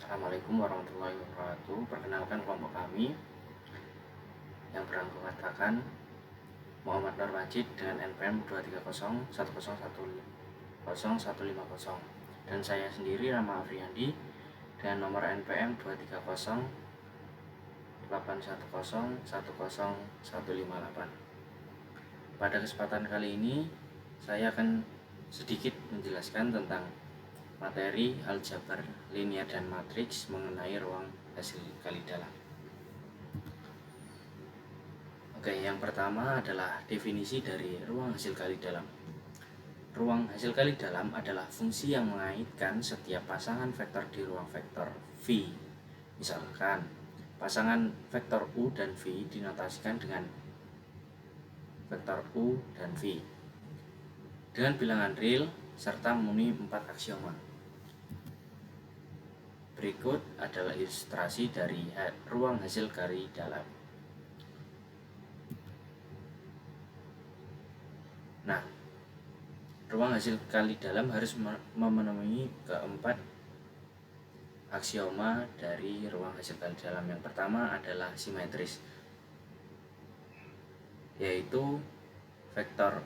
Assalamualaikum warahmatullahi wabarakatuh. Perkenalkan kelompok kami yang beranggotakan Muhammad Nur Majid dengan NPM 230100150 dan saya sendiri Rama Afriandi dengan nomor NPM 23081010158. Pada kesempatan kali ini saya akan sedikit menjelaskan tentang materi aljabar linear dan matriks mengenai ruang hasil kali dalam. Oke, yang pertama adalah definisi dari ruang hasil kali dalam. Ruang hasil kali dalam adalah fungsi yang mengaitkan setiap pasangan vektor di ruang vektor V. Misalkan, pasangan vektor U dan V dinotasikan dengan vektor U dan V dengan bilangan real serta memenuhi 4 aksioma. Berikut adalah ilustrasi dari ruang hasil kali dalam. Nah, ruang hasil kali dalam harus memenuhi keempat aksioma dari ruang hasil kali dalam. Yang pertama adalah simetris, yaitu vektor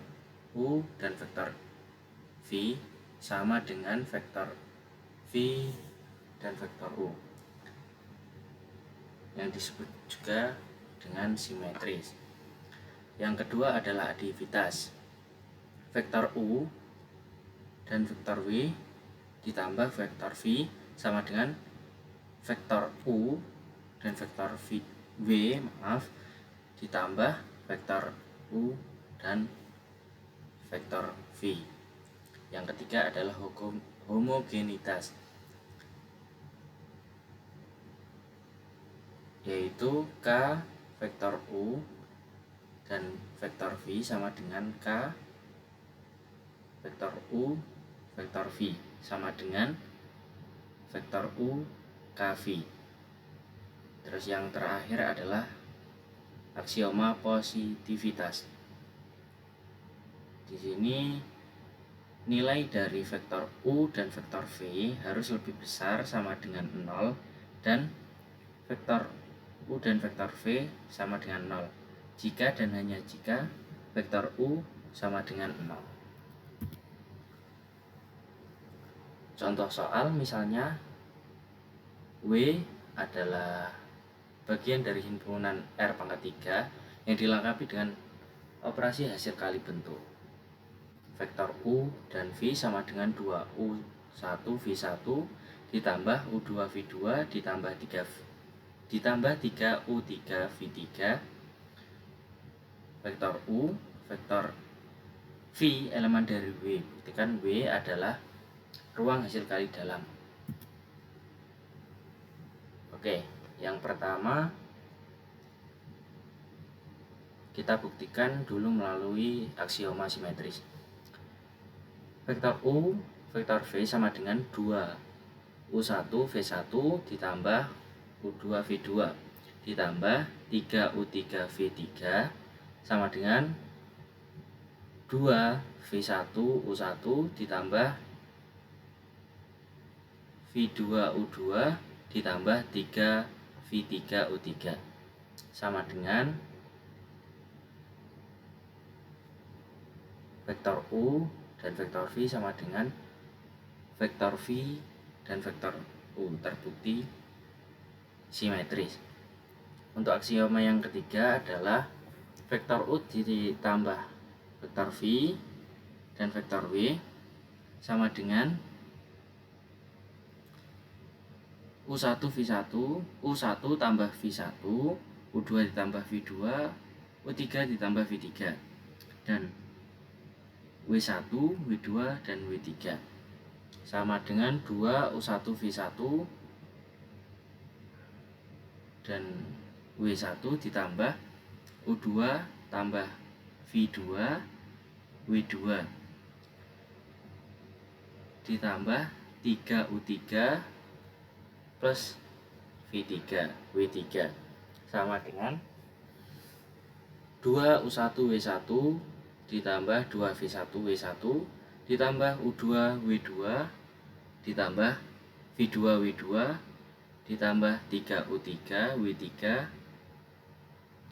U dan vektor V sama dengan vektor V dan vektor U, yang disebut juga dengan simetris. Yang kedua adalah adivitas, vektor U dan vektor W ditambah vektor V sama dengan vektor U dan vektor W ditambah vektor U dan vektor V. Yang ketiga adalah homogenitas, yaitu K vektor U dan vektor V sama dengan K vektor U vektor V sama dengan vektor U KV. Terus yang terakhir adalah aksioma positivitas. Di sini nilai dari vektor U dan vektor V harus lebih besar sama dengan 0 dan vektor U dan vektor V sama dengan 0 jika dan hanya jika vektor U sama dengan 0. Contoh soal misalnya W adalah bagian dari himpunan R pangkat 3 yang dilengkapi dengan operasi hasil kali bentuk. Vektor U dan V sama dengan 2U1V1 ditambah U2V2 ditambah 3U3V3. Vektor U, vektor V elemen dari W. Buktikan W adalah ruang hasil kali dalam. Oke, yang pertama kita buktikan dulu melalui aksioma simetris. Vektor U, vektor V sama dengan 2U1V1 ditambah U2V2 ditambah 3U3V3 sama dengan 2V1U1 ditambah V2U2 ditambah 3V3U3 sama dengan vektor U dan vektor V sama dengan vektor V dan vektor U, terbukti simetris. Untuk aksioma yang ketiga adalah vektor U ditambah vektor V dan vektor W sama dengan U1V1, U1 tambah V1, U2 ditambah V2, U3 ditambah V3, dan W1, W2, dan W3 sama dengan 2U1V1 dan W1 ditambah U2 tambah V2, W2 ditambah 3U3 plus V3, W3 sama dengan 2U1W1 ditambah 2V1W1 ditambah U2W2 ditambah V2W2 ditambah 3U3 W3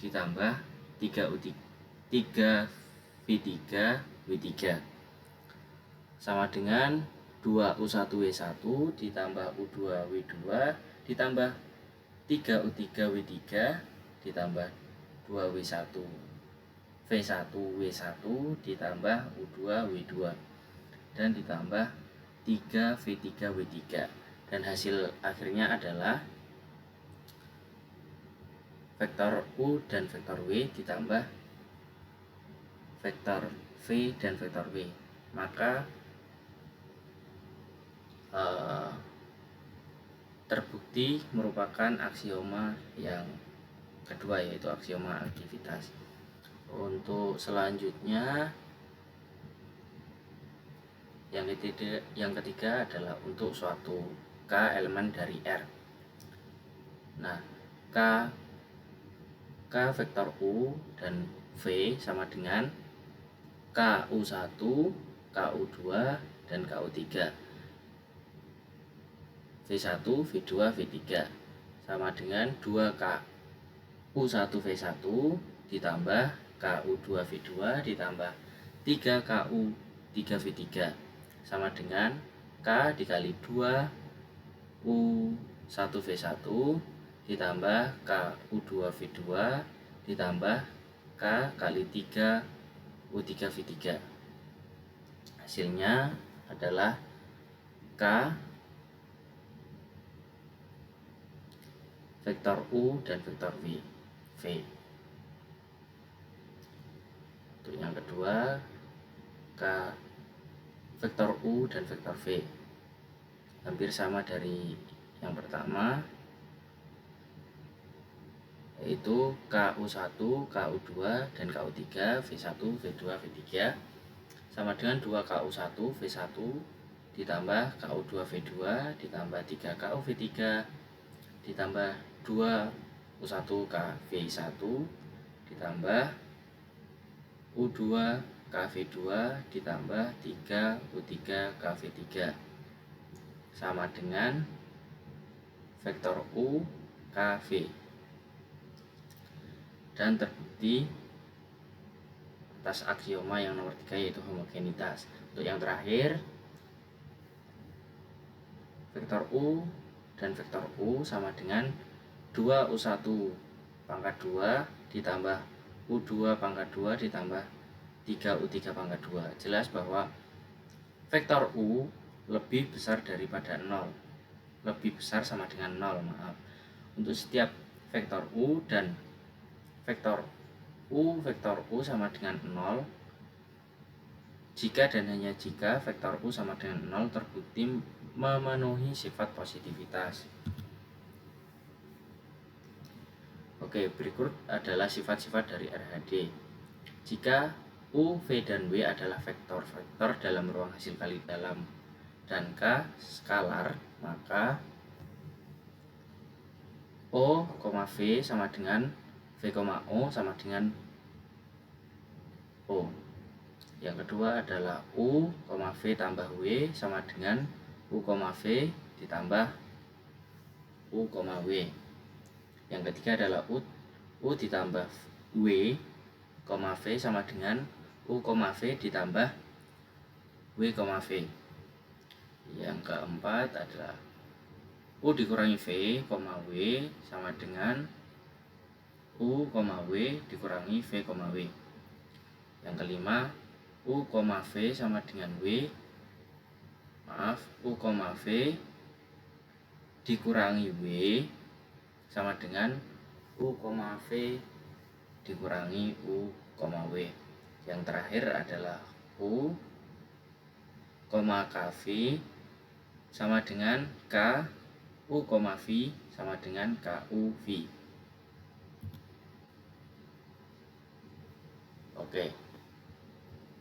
ditambah 3V3 W3 sama dengan 2U1W1 ditambah U2W2 ditambah 3U3 W3 ditambah 2W1 V1W1 ditambah U2 W2 dan ditambah 3V3 W3, dan hasil akhirnya adalah vektor U dan vektor W ditambah vektor V dan vektor W. Maka terbukti merupakan aksioma yang kedua, yaitu aksioma aktivitas. Untuk selanjutnya yang ketiga adalah untuk suatu K elemen dari R. Nah, K vektor U dan V sama dengan KU1, KU2, dan KU3. V1, V2, V3 sama dengan 2KU1 V1 ditambah KU2 V2 ditambah 3KU3 V3 sama dengan K dikali 2U1 V1 ditambah KU2 V2 ditambah K kali 3U3 V3. Hasilnya adalah K vektor U dan vektor V. Untuk yang kedua, K vektor U dan vektor V hampir sama dari yang pertama, yaitu KU1, KU2, dan KU3, V1, V2, V3 sama dengan 2KU1 V1 ditambah KU2 V2 ditambah 3KU V3 ditambah 2U1 KV1 ditambah U2 KV2 ditambah 3U3 KV3 sama dengan vektor U KV, dan terbukti atas aksioma yang nomor 3, yaitu homogenitas. Untuk yang terakhir, vektor U dan vektor U sama dengan 2U1 pangkat 2 ditambah U2 pangkat 2 ditambah 3U3 pangkat 2. Jelas bahwa vektor U lebih besar daripada 0. Lebih besar sama dengan 0, maaf. Untuk setiap vektor U dan vektor U sama dengan 0, jika dan hanya jika vektor U sama dengan 0 terbukti memenuhi sifat positivitas. Oke, berikut adalah sifat-sifat dari RHD. Jika U, V, dan W adalah vektor-vektor dalam ruang hasil kali dalam dan K skalar, maka O, V sama dengan V, O sama dengan O. Yang kedua adalah U, V tambah W sama dengan U, V ditambah U, W. Yang ketiga adalah U ditambah W, V sama dengan U, V ditambah W, V. Yang keempat adalah U dikurangi V, W sama dengan U, W dikurangi V, W. Yang kelima, U, V sama dengan W, U, V dikurangi W sama dengan U, V dikurangi U, W. Yang terakhir adalah U, KV sama dengan K, U, V sama dengan KUV. Oke.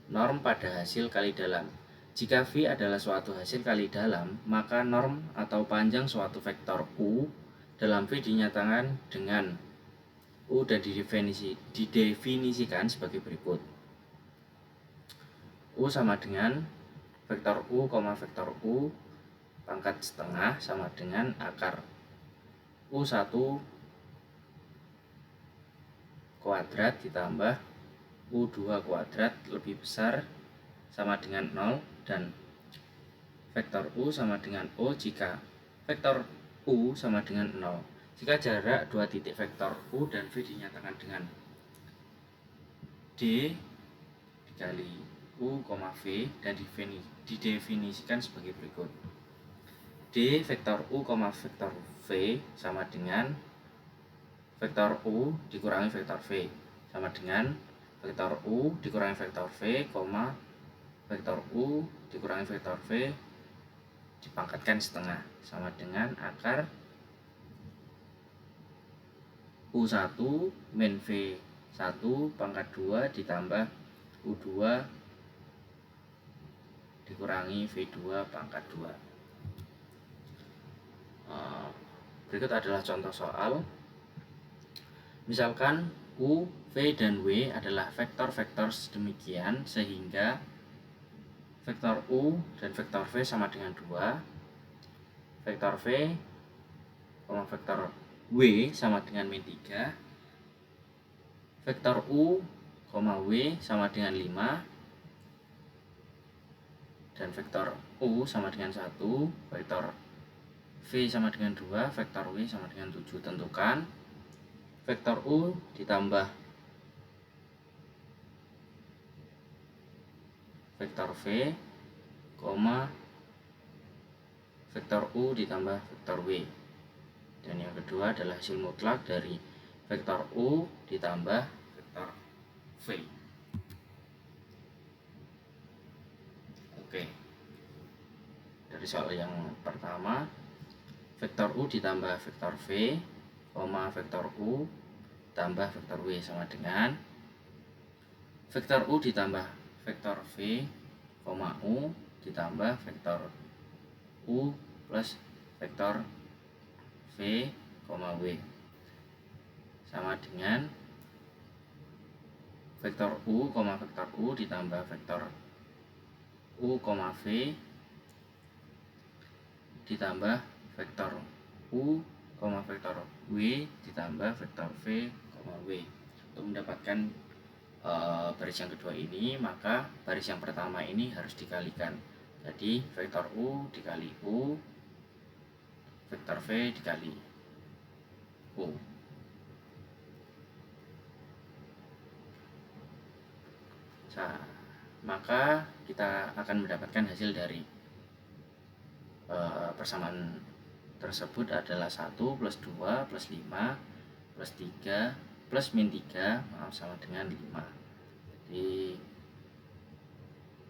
Norm pada hasil kali dalam. Jika V adalah suatu hasil kali dalam, maka norm atau panjang suatu vektor U dalam V dinyatakan dengan U dan didefinisikan sebagai berikut. U sama dengan vektor U, vektor U pangkat setengah sama dengan akar U1 kuadrat ditambah U2 kuadrat lebih besar sama dengan 0 dan vektor U sama dengan O jika vektor U sama dengan 0. Jika jarak dua titik vektor U dan V dinyatakan dengan D dikali U, V dan didefinisikan sebagai berikut. D vektor U, vektor V sama dengan vektor U dikurangi vektor V sama dengan vektor U dikurangi vektor V, vektor U dikurangi vektor V dipangkatkan setengah sama dengan akar U1 min V1 pangkat 2 ditambah U2 dikurangi V2 pangkat 2. Berikut adalah contoh soal. Misalkan U, V, dan W adalah vektor-vektor sedemikian sehingga vektor U dan vektor V sama dengan 2, vektor V, vektor W sama dengan min 3, vektor U, W sama dengan 5, dan vektor U sama dengan 1, vektor V sama dengan 2, vektor W sama dengan 7. Tentukan vektor U ditambah vektor V, vektor U ditambah vektor W. Dan yang kedua adalah hasil mutlak dari vektor U ditambah vektor V. Oke. Dari soal yang pertama, vektor U ditambah vektor V, vektor U tambah vektor W sama dengan vektor U ditambah vektor V, U ditambah vektor U plus vektor V, W sama dengan vektor U, vektor U ditambah vektor U, V ditambah vektor U, vektor W ditambah vektor V, W. Untuk mendapatkan baris yang kedua ini, maka baris yang pertama ini harus dikalikan. Jadi vektor U dikali U, vektor V dikali U. Maka kita akan mendapatkan hasil dari persamaan tersebut adalah 1 plus 2 plus 5 plus 3 plus min 3 sama dengan 5. Jadi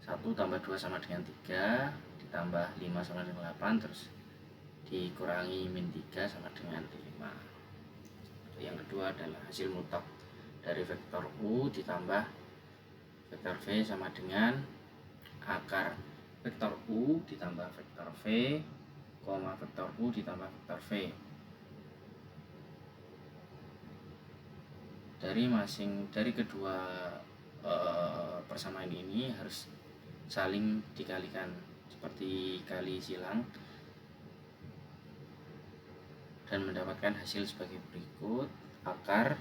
1 tambah 2 sama dengan 3 ditambah 5 sama dengan 8 terus dikurangi min 3 sama dengan 5. Yang kedua adalah hasil mutlak dari vektor U ditambah vektor V sama dengan akar vektor U ditambah vektor V, vektor U ditambah vektor V. Dari kedua persamaan ini harus saling dikalikan seperti kali silang dan mendapatkan hasil sebagai berikut. Akar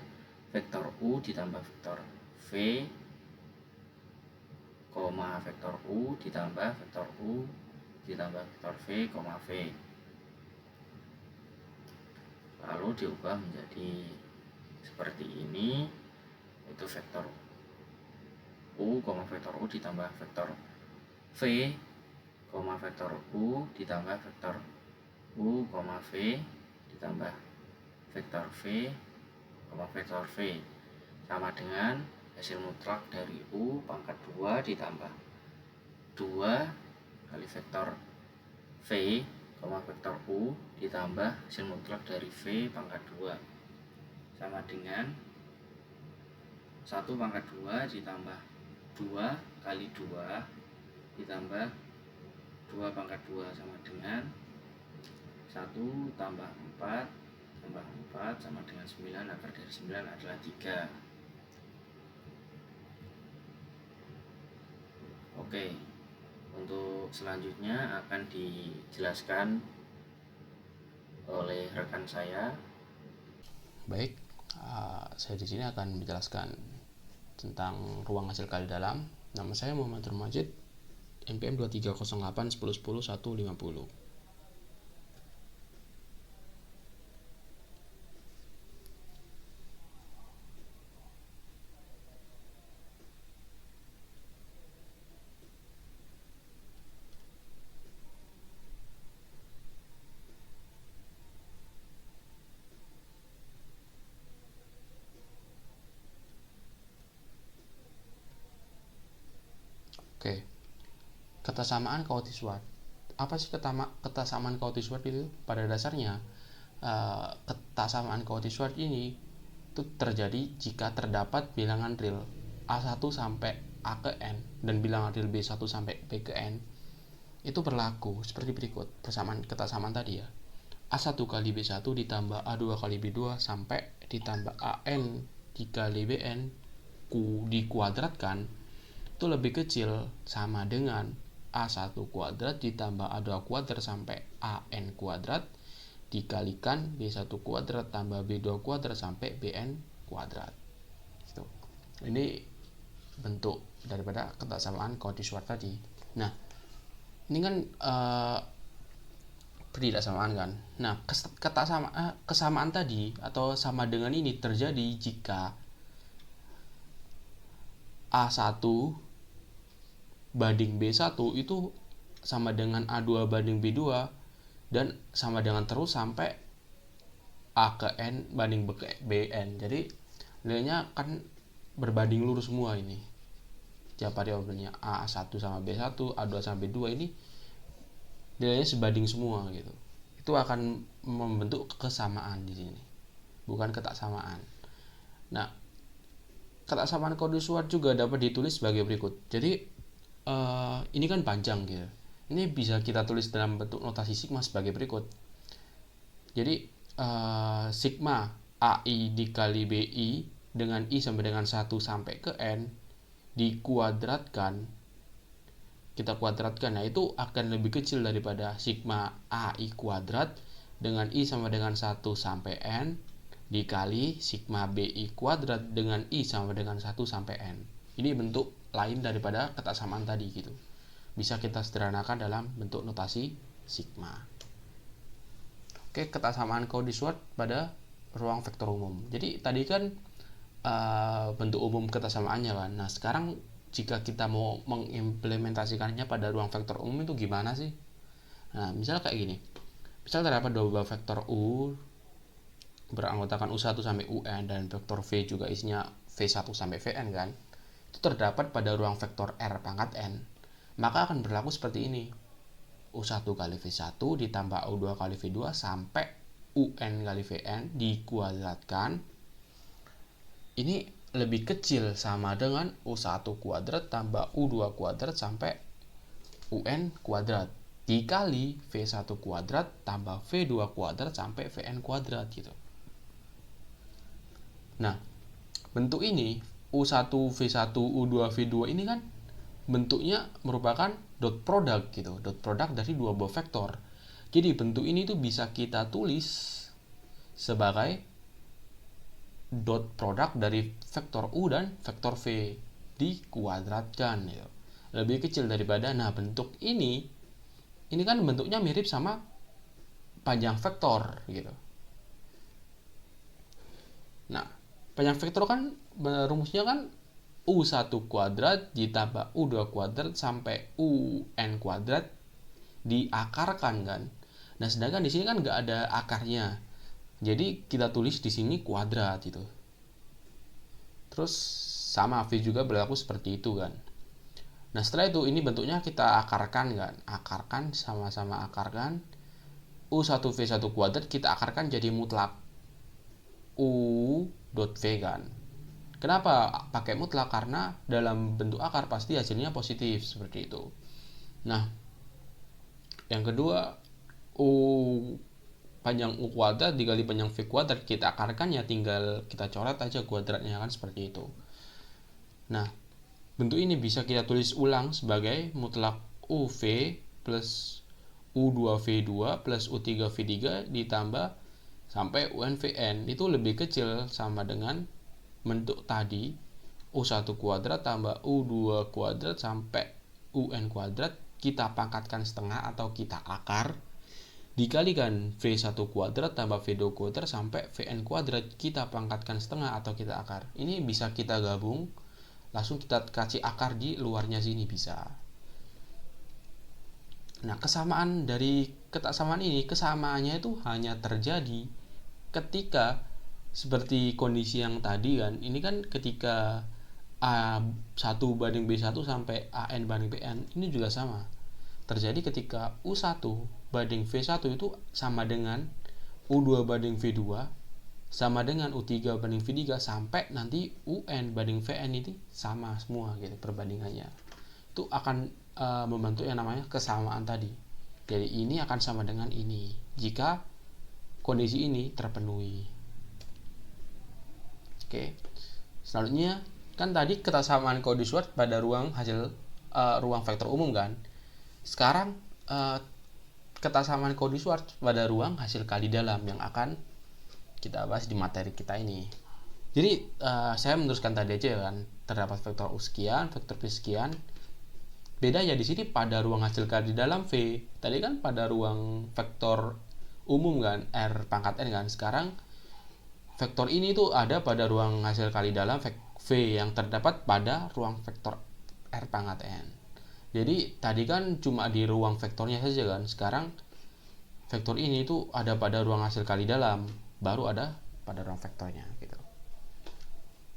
vektor U ditambah vektor V, vektor U ditambah vektor U ditambah vektor V, V. Lalu diubah menjadi seperti ini, yaitu vektor U, vektor U ditambah vektor V, vektor U ditambah vektor U, V ditambah vektor V, vektor V sama dengan hasil mutlak dari U pangkat 2 ditambah 2 kali vektor V, vektor U ditambah hasil mutlak dari V pangkat 2 sama dengan 1 pangkat 2 ditambah 2 kali 2 ditambah 2 pangkat 2 sama dengan 1 tambah 4 tambah 4 sama dengan 9, akar dari 9 adalah 3. Oke, untuk selanjutnya akan dijelaskan oleh rekan saya Baik, saya di sini akan menjelaskan tentang ruang hasil kali dalam. Nama saya Muhammad Majid, NPM 2308 10 10 150. Oke, kesamaan Cauchy-Schwarz. Apa sih kesamaan Cauchy-Schwarz itu? Pada dasarnya, kesamaan Cauchy-Schwarz ini itu terjadi jika terdapat bilangan real A1 sampai A ke N dan bilangan real B1 sampai B ke N itu berlaku seperti berikut kesamaan tadi ya. A1 kali B1 ditambah A2 kali B2 sampai ditambah AN dikali BN dikuadratkan itu lebih kecil sama dengan A1 kuadrat ditambah A2 kuadrat sampai AN kuadrat dikalikan B1 kuadrat tambah B2 kuadrat sampai BN kuadrat. Gitu. Ini bentuk daripada kesamaan Cauchy-Schwarz tadi. Nah, ini kan ketidaksamaan kan. Nah, kesamaan tadi atau sama dengan ini terjadi jika A1 banding B1 itu sama dengan A2 banding B2 dan sama dengan terus sampai A ke N banding B ke BN. Jadi nilainya kan berbanding lurus semua ini. Tiap variabelnya A1 sama B1, A2 sama B2 ini nilainya sebanding semua gitu. Itu akan membentuk kesamaan di sini. Bukan ketaksamaan. Nah, ketaksamaan Cauchy-Schwarz juga dapat ditulis sebagai berikut. Jadi ini kan panjang gitu. Ini bisa kita tulis dalam bentuk notasi sigma sebagai berikut. Jadi sigma AI dikali BI dengan I sampai dengan 1 sampai ke N dikuadratkan, kita kuadratkan, nah itu akan lebih kecil daripada sigma AI kuadrat dengan I sama dengan 1 sampai N dikali sigma BI kuadrat dengan I sama dengan 1 sampai N. Ini bentuk lain daripada ketaksamaan tadi gitu. Bisa kita sederhanakan dalam bentuk notasi sigma. Oke, ketaksamaan Cauchy-Schwarz pada ruang vektor umum. Jadi tadi kan bentuk umum kesaksamaannya kan. Nah, sekarang jika kita mau mengimplementasikannya pada ruang vektor umum itu gimana sih? Nah, misal kayak gini. Misal terdapat dua buah vektor U beranggotakan U1 sampai UN dan vektor V juga isinya V1 sampai Vn kan. Itu terdapat pada ruang vektor R pangkat N, maka akan berlaku seperti ini. U1 kali V1 ditambah U2 kali V2 sampai UN kali Vn dikuadratkan. Ini lebih kecil sama dengan U1 kuadrat tambah U2 kuadrat sampai UN kuadrat dikali V1 kuadrat tambah V2 kuadrat sampai Vn kuadrat gitu. Nah, bentuk ini U1 V1 U2 V2 ini kan bentuknya merupakan dot product gitu, dot product dari dua buah vektor. Jadi bentuk ini tuh bisa kita tulis sebagai dot product dari vektor U dan vektor V dikuadratkan gitu. Lebih kecil daripada, nah bentuk ini kan bentuknya mirip sama panjang vektor gitu. Nah, panjang vektor kan rumusnya kan U1 kuadrat ditambah U2 kuadrat sampai UN kuadrat diakarkan kan. Nah, sedangkan di sini kan nggak ada akarnya. Jadi kita tulis di sini kuadrat gitu. Terus sama V juga berlaku seperti itu kan. Nah, setelah itu ini bentuknya kita akarkan kan. Akarkan, sama-sama akarkan. U1 V1 kuadrat kita akarkan jadi mutlak U dot V kan. Kenapa pakai mutlak? Karena dalam bentuk akar pasti hasilnya positif seperti itu. Nah, yang kedua U panjang U kuadrat dikali panjang V kuadrat kita akarkan ya tinggal kita coret aja kuadratnya kan seperti itu. Nah, bentuk ini bisa kita tulis ulang sebagai mutlak UV plus U2V2 plus U3V3 ditambah sampai UNVN itu lebih kecil sama dengan bentuk tadi U1 kuadrat tambah U2 kuadrat sampai UN kuadrat kita pangkatkan setengah atau kita akar dikalikan V1 kuadrat tambah V2 kuadrat sampai Vn kuadrat kita pangkatkan setengah atau kita akar. Ini bisa kita gabung, langsung kita kasih akar di luarnya sini bisa. Nah, kesamaan ini, kesamaannya itu hanya terjadi ketika seperti kondisi yang tadi kan. Ini kan ketika A1 banding B1 sampai AN banding BN, ini juga sama. Terjadi ketika U1 banding V1 itu sama dengan U2 banding V2 sama dengan U3 banding V3 sampai nanti UN banding VN ini sama semua gitu perbandingannya. Itu akan membentuk yang namanya kesamaan tadi. Jadi ini akan sama dengan ini jika kondisi ini terpenuhi. Oke. Selanjutnya kan tadi kesamaan Cauchy Schwarz pada ruang vektor umum kan. Sekarang kesamaan Cauchy Schwarz pada ruang hasil kali dalam yang akan kita bahas di materi kita ini. Jadi saya meneruskan tadi aja kan, terdapat vektor U sekian, vektor P sekian. Bedanya di sini pada ruang hasil kali dalam V. Tadi kan pada ruang vektor umum kan, R pangkat N kan. Sekarang vektor ini tuh ada pada ruang hasil kali dalam V yang terdapat pada ruang vektor R pangkat N. Jadi tadi kan cuma di ruang vektornya saja kan. Sekarang vektor ini tuh ada pada ruang hasil kali dalam, baru ada pada ruang vektornya gitu.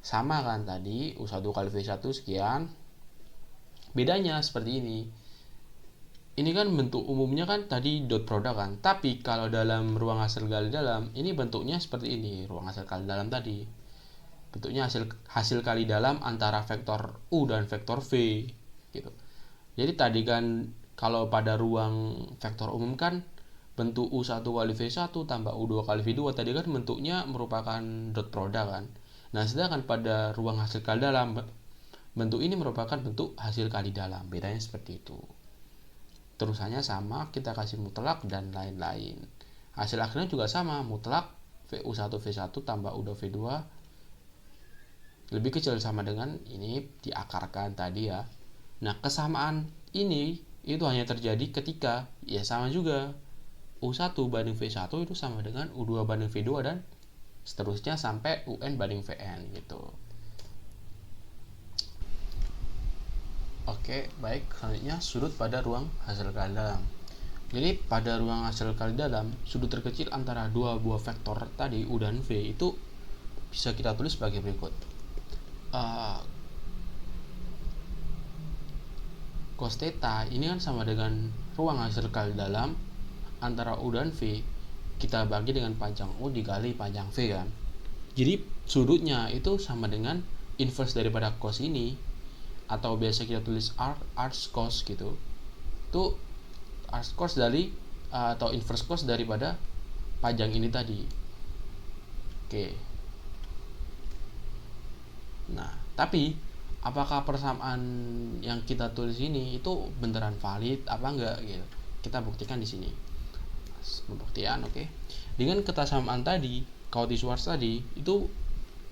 Sama kan tadi U1 kali V1 sekian. Bedanya seperti ini. Ini kan bentuk umumnya kan tadi dot product kan. Tapi kalau dalam ruang hasil kali dalam, ini bentuknya seperti ini, ruang hasil kali dalam tadi. Bentuknya hasil kali dalam antara vektor U dan vektor V gitu. Jadi tadi kan kalau pada ruang vektor umum kan bentuk U1 kali V1 tambah U2 kali V2 tadi kan bentuknya merupakan dot product kan. Nah, sedangkan pada ruang hasil kali dalam bentuk ini merupakan bentuk hasil kali dalam. Bedanya seperti itu. Terusannya sama, kita kasih mutlak dan lain-lain. Hasil akhirnya juga sama, mutlak VU1 V1 tambah U2 V2 lebih kecil sama dengan ini diakarkan tadi ya. Nah, kesamaan ini itu hanya terjadi ketika ya sama juga U1 banding V1 itu sama dengan U2 banding V2 dan seterusnya sampai UN banding VN gitu. Oke, baik. Selanjutnya sudut pada ruang hasil kali dalam. Jadi pada ruang hasil kali dalam, sudut terkecil antara dua buah vektor tadi U dan V itu bisa kita tulis sebagai berikut. Cos theta ini kan sama dengan ruang hasil kali dalam antara U dan V kita bagi dengan panjang U dikali panjang V kan. Jadi sudutnya itu sama dengan inverse daripada cos ini, atau biasa kita tulis arc cos gitu. Itu arc cos dari atau inverse cos daripada panjang ini tadi. Oke. Nah, tapi apakah persamaan yang kita tulis ini itu beneran valid apa enggak gitu. Kita buktikan di sini. Pembuktian, oke. Dengan kesamaan tadi, Cauchy Schwarz tadi itu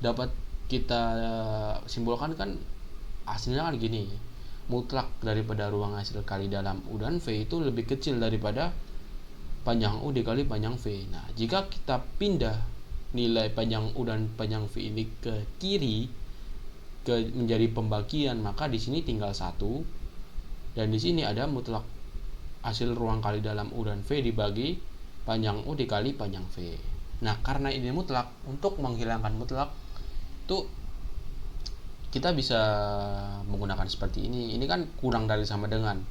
dapat kita simbolkan kan hasilnya kan gini. Mutlak daripada ruang hasil kali dalam U dan V itu lebih kecil daripada panjang U dikali panjang V. Nah, jika kita pindah nilai panjang U dan panjang V ini ke kiri menjadi pembagian, maka di sini tinggal 1 dan di sini ada mutlak hasil ruang kali dalam U dan V dibagi panjang U dikali panjang V. Nah, karena ini mutlak, untuk menghilangkan mutlak itu kita bisa menggunakan seperti ini. Ini kan kurang dari sama dengan.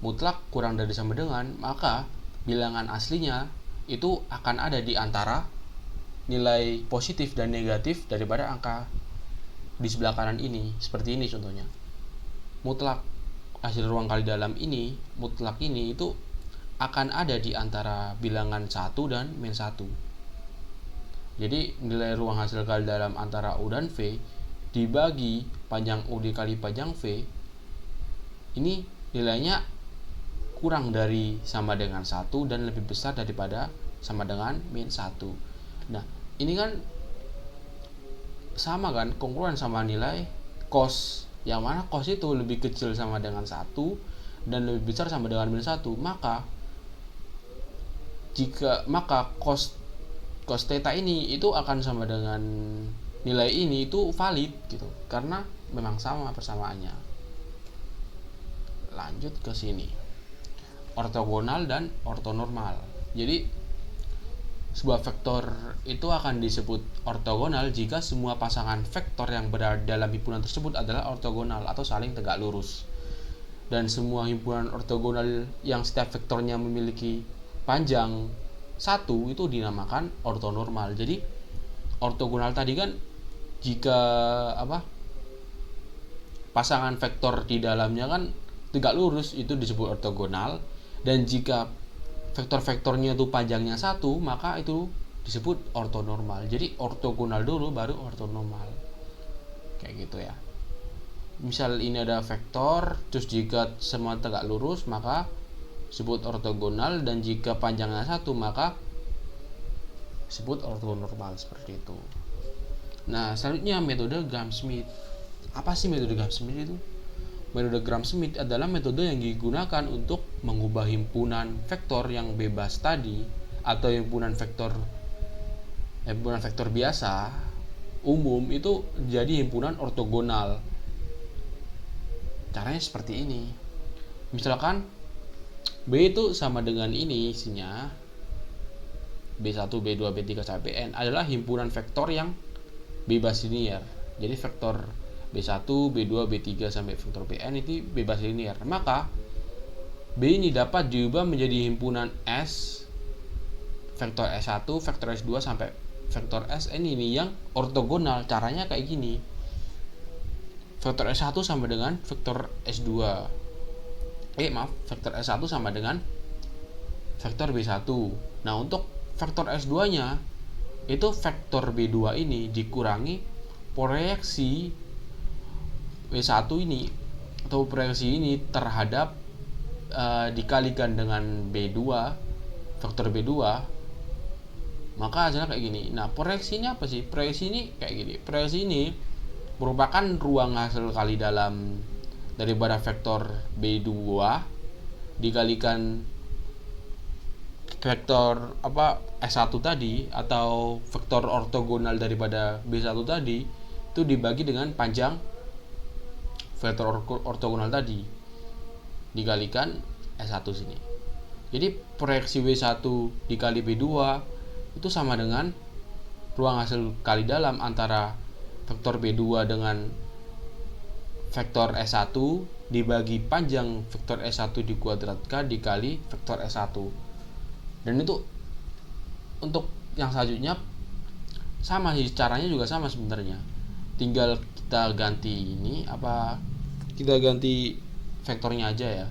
Mutlak kurang dari sama dengan, maka bilangan aslinya itu akan ada di antara nilai positif dan negatif daripada angka di sebelah kanan ini. Seperti ini contohnya. Mutlak hasil ruang kali dalam ini, mutlak ini itu akan ada di antara bilangan 1 dan min 1. Jadi nilai ruang hasil kali dalam antara U dan V dibagi panjang U dikali panjang V ini nilainya kurang dari sama dengan 1 dan lebih besar daripada sama dengan min 1. Nah, ini kan sama kan, kongruan sama nilai cos, yang mana cos itu lebih kecil sama dengan 1 dan lebih besar sama dengan min 1. Maka cos theta ini itu akan sama dengan nilai ini, itu valid gitu, karena memang sama persamaannya. Lanjut ke sini, ortogonal dan ortonormal. Jadi sebuah vektor itu akan disebut ortogonal jika semua pasangan vektor yang berada dalam himpunan tersebut adalah ortogonal atau saling tegak lurus. Dan semua himpunan ortogonal yang setiap vektornya memiliki panjang 1 itu dinamakan ortonormal. Jadi ortogonal tadi kan jika pasangan vektor di dalamnya kan tegak lurus, itu disebut ortogonal. Dan jika vektor-vektornya itu panjangnya 1, maka itu disebut ortonormal. Jadi ortogonal dulu baru ortonormal, kayak gitu ya. Misal ini ada vektor, terus jika semua tegak lurus maka disebut ortogonal, dan jika panjangnya 1 maka disebut ortonormal, seperti itu. Nah, selanjutnya metode Gram-Schmidt. Apa sih metode Gram-Schmidt itu? Metode Gram-Schmidt adalah metode yang digunakan untuk mengubah himpunan vektor yang bebas tadi atau himpunan vektor biasa umum itu jadi himpunan ortogonal. Caranya seperti ini. Misalkan B itu sama dengan ini isinya, B1, B2, B3 sampai N adalah himpunan vektor yang bebas linear. Jadi vektor B1, B2, B3 sampai vektor Bn itu bebas linear. Maka B ini dapat diubah menjadi himpunan S, vektor S1, vektor S2 sampai vektor Sn ini yang ortogonal. Caranya kayak gini. Vektor S1 sama dengan vektor S2. Vektor S1 sama dengan vektor B1. Nah, untuk vektor S2-nya itu vektor B2 ini dikurangi proyeksi W1 ini atau proyeksi ini terhadap dikalikan dengan B2, vektor B2, maka hasilnya kayak gini. Nah, proyeksi ini apa sih? Proyeksi ini kayak gini. Proyeksi ini merupakan ruang hasil kali dalam daripada vektor B2 dikalikan vektor S1 tadi atau vektor ortogonal daripada B1 tadi itu dibagi dengan panjang vektor ortogonal tadi dikalikan S1 sini. Jadi proyeksi W1 dikali B2 itu sama dengan ruang hasil kali dalam antara vektor B2 dengan vektor S1 dibagi panjang vektor S1 dikuadratkan dikali vektor S1. Dan itu untuk yang selanjutnya sama sih, caranya juga sama sebenarnya. Tinggal kita ganti kita ganti vektornya aja ya.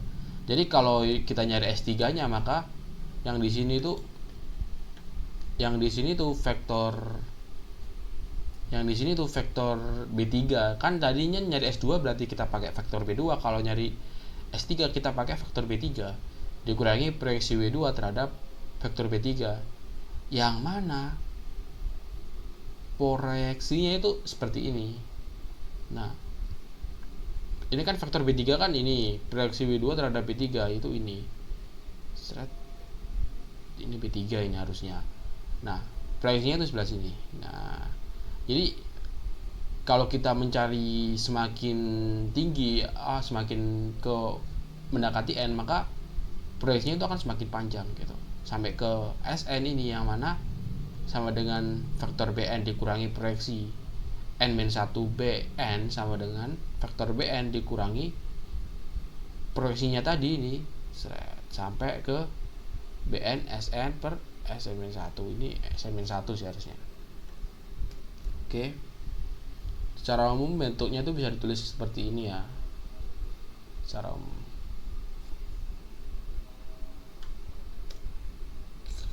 Jadi kalau kita nyari S3-nya maka yang di sini tuh vektor B3. Kan tadinya nyari S2 berarti kita pakai vektor B2. Kalau nyari S3 kita pakai vektor B3 dikurangi proyeksi W2 terhadap vektor B3, yang mana proyeksinya itu seperti ini. Nah, ini kan vektor B3 kan ini, proyeksi W2 terhadap B3 itu ini. Ini B3 ini harusnya. Nah, proyeksinya itu sebelah sini. Nah, jadi kalau kita mencari semakin tinggi, semakin ke mendekati N, maka proyeksinya itu akan semakin panjang gitu. Sampai ke Sn ini yang mana sama dengan vektor Bn dikurangi proyeksi N-1 Bn sama dengan vektor Bn dikurangi proyeksinya tadi ini sampai ke Bn Sn per Sn-1. Ini Sn-1 sih harusnya. Oke. Secara umum bentuknya itu bisa ditulis seperti ini ya. Secara umum.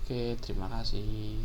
Oke, terima kasih.